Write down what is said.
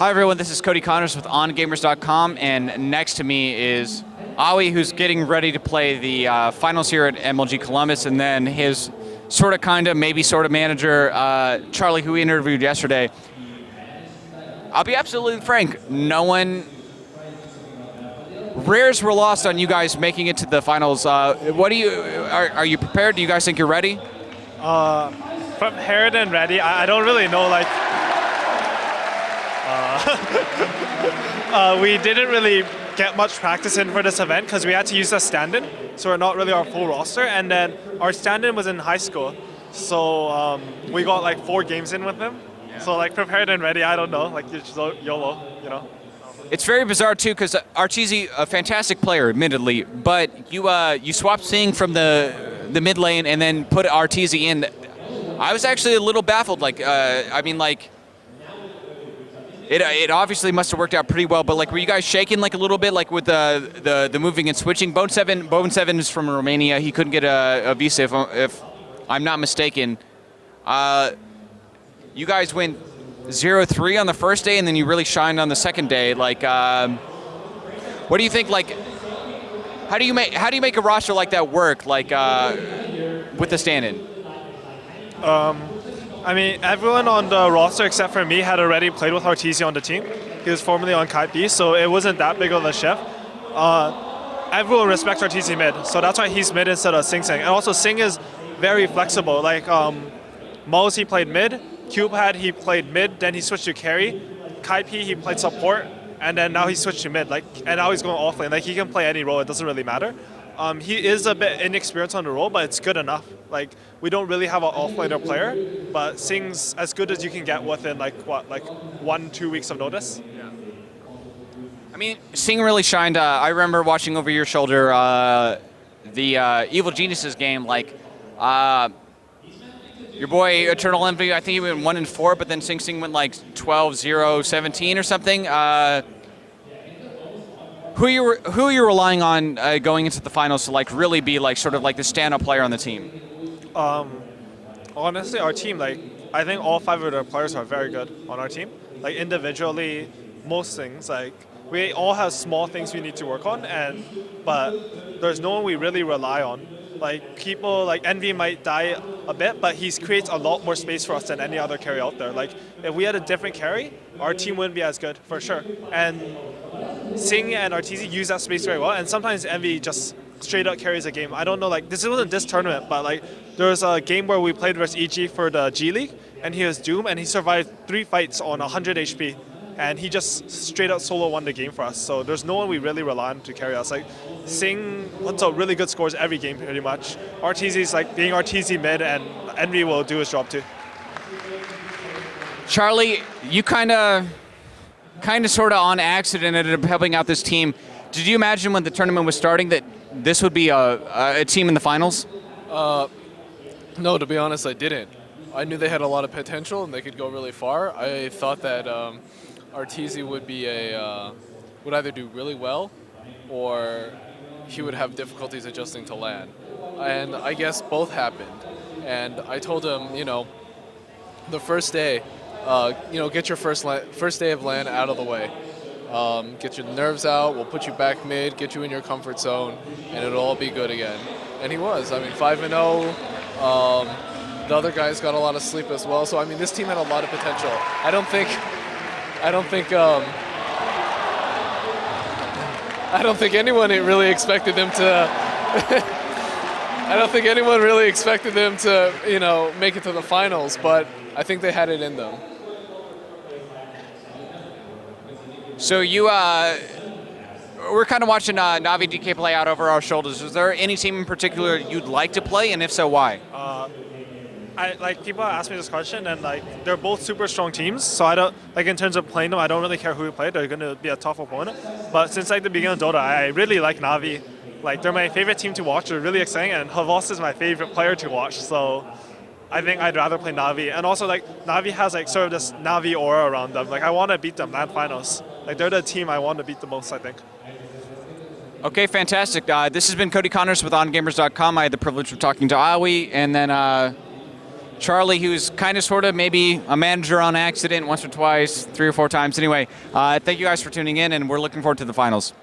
Hi everyone, this is Cody Conners with ongamers.com, and next to me is Awi, who's getting ready to play the finals here at MLG Columbus, and then his sort of, kind of, maybe sort of manager, Charlie, who we interviewed yesterday. I'll be absolutely frank, rares were lost on you guys making it to the finals. What do you, are you prepared? Do you guys think you're ready? Prepared and ready, I don't really know, like, we didn't really get much practice in for this event because we had to use a stand-in, so we're not really our full roster, and then our stand-in was in high school, so we got like 4 games in with him. Yeah. So like prepared and ready, I don't know, like YOLO, you know. It's very bizarre too, because Arteezy, a fantastic player, admittedly, but you swapped Sing from the mid lane and then put Arteezy in. I was actually a little baffled. Like, I mean, like, it obviously must have worked out pretty well. But like, were you guys shaking like a little bit, like with the moving and switching? Bone Seven is from Romania. He couldn't get a visa, if I'm not mistaken. You guys went 0-3 on the first day, and then you really shined on the second day. Like, what do you think? Like, how do you make a roster like that work? Like, with the stand-in. I mean, everyone on the roster except for me had already played with Arteezy on the team. He was formerly on Kite B, so it wasn't that big of a shift. Everyone respects Arteezy mid, so that's why he's mid instead of Sing. And also, Sing is very flexible. Like, Moz, he played mid. CubeHad, he played mid, then he switched to carry. Kite P, he played support, and then now he switched to mid. Like, and now he's going offlane. Like, he can play any role, it doesn't really matter. He is a bit inexperienced on the role, but it's good enough. Like, we don't really have an offlaner player, but Sing's as good as you can get within like what, like 1-2 weeks of notice. Yeah. I mean, Sing really shined. I remember watching over your shoulder the Evil Geniuses game. Like, your boy Eternal Envy, I think he went 1-4, but then Sing went like 12-0-17 or something. Who are you relying on going into the finals to like really be like sort of like the stand-up player on the team? Honestly, our team, like, I think all 5 of the players are very good on our team. Like, individually, most things, like, we all have small things we need to work on, but there's no one we really rely on. Like, people, like, Envy might die a bit, but he creates a lot more space for us than any other carry out there. Like, if we had a different carry, our team wouldn't be as good, for sure. And Sing and Arteezy use that space very well, and sometimes Envy just straight up carries a game. I don't know, like, this wasn't this tournament, but like, there was a game where we played versus EG for the G League, and he was Doom, and he survived 3 fights on 100 HP, and he just straight up solo won the game for us. So there's no one we really rely on to carry us. Like, Sing puts out really good scores every game, pretty much. Arteezy's like being Arteezy mid, and Envy will do his job too. Charlie, you kind of sort of on accident ended up helping out this team. Did you imagine when the tournament was starting that this would be a team in the finals? No, to be honest, I didn't. I knew they had a lot of potential and they could go really far. I thought that Arteezy would be would either do really well or he would have difficulties adjusting to LAN. And I guess both happened. And I told him, you know, the first day, you know, get your first day of LAN out of the way. Get your nerves out, we'll put you back mid, get you in your comfort zone, and it'll all be good again. And he was. I mean, 5-0. The other guys got a lot of sleep as well. So I mean, this team had a lot of potential. I don't think anyone really expected them to. I don't think anyone really expected them to, you know, make it to the finals. But I think they had it in them. So we're kind of watching Navi DK play out over our shoulders. Is there any team in particular you'd like to play, and if so, why? Like, people ask me this question, and like, they're both super strong teams. So I don't, like, in terms of playing them, I don't really care who we play. They're going to be a tough opponent. But since like the beginning of Dota, I really like Navi. Like, they're my favorite team to watch. They're really exciting, and Havas is my favorite player to watch. So I think I'd rather play Navi. And also, like, Navi has like sort of this Navi aura around them. Like, I want to beat them LAN finals. Like, they're the team I want to beat the most, I think. Okay, fantastic. This has been Cody Conners with ongamers.com. I had the privilege of talking to Awi, and then Charlie, who's kind of sort of maybe a manager on accident once or twice, 3 or 4 times. Anyway, thank you guys for tuning in, and we're looking forward to the finals.